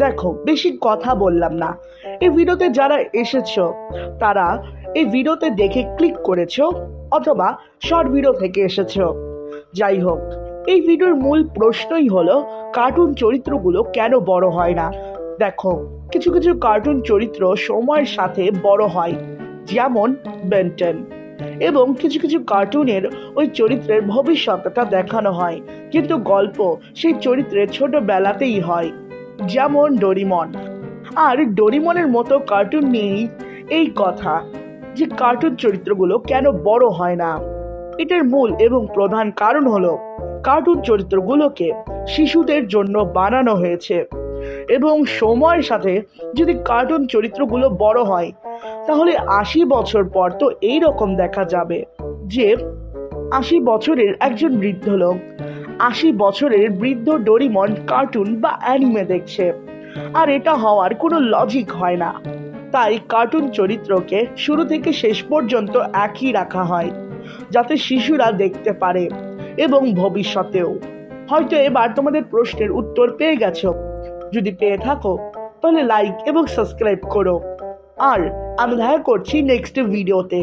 দেখো, বেশি কথা বললাম না। এই ভিডিওতে যারা এসেছো তারা এই ভিডিওতে দেখে ক্লিক করেছো অথবা শর্ট ভিডিও থেকে এসেছো। যাই হোক, এই ভিডিওর মূল প্রশ্নই হলো কার্টুন চরিত্রগুলো কেন বড় হয় না। দেখো, কিছু কিছু কার্টুন চরিত্র সময়ের সাথে বড় হয়, যেমন বেন্টেন, এবং কিছু কিছু কার্টুনের ওই চরিত্রের ভবিষ্যৎটা দেখানো হয়, কিন্তু গল্প সেই চরিত্রের ছোটবেলাতেই হয়, যেমন ডোরিমন। আর ডোরিমনের মতো কার্টুন নিয়েই এই কথা যে কার্টুন চরিত্রগুলো কেন বড় হয় না। এটার মূল এবং প্রধান কারণ হলো কার্টুন চরিত্রগুলোকে শিশুদের জন্য বানানো হয়েছে, এবং সময়ের সাথে যদি কার্টুন চরিত্রগুলো বড় হয় তাহলে ৮০ বছর পর তো এইরকম দেখা যাবে যে ৮০ বছরের একজন বৃদ্ধ লোক ৮০ বছরের বৃদ্ধ ডোরিমন কার্টুন বা অ্যানিমে দেখছে, আর এটা হওয়ার কোনো লজিক হয় না। তাই কার্টুন চরিত্রকে শুরু থেকে শেষ পর্যন্ত একই রাখা হয়, যাতে শিশুরা দেখতে পারে এবং ভবিষ্যতেও। হয়তো এবার তোমাদের প্রশ্নের উত্তর পেয়ে গেছো। যদি পেয়ে থাকো তাহলে লাইক এবং সাবস্ক্রাইব করো, আর আমি দেখা করছি নেক্সট ভিডিওতে।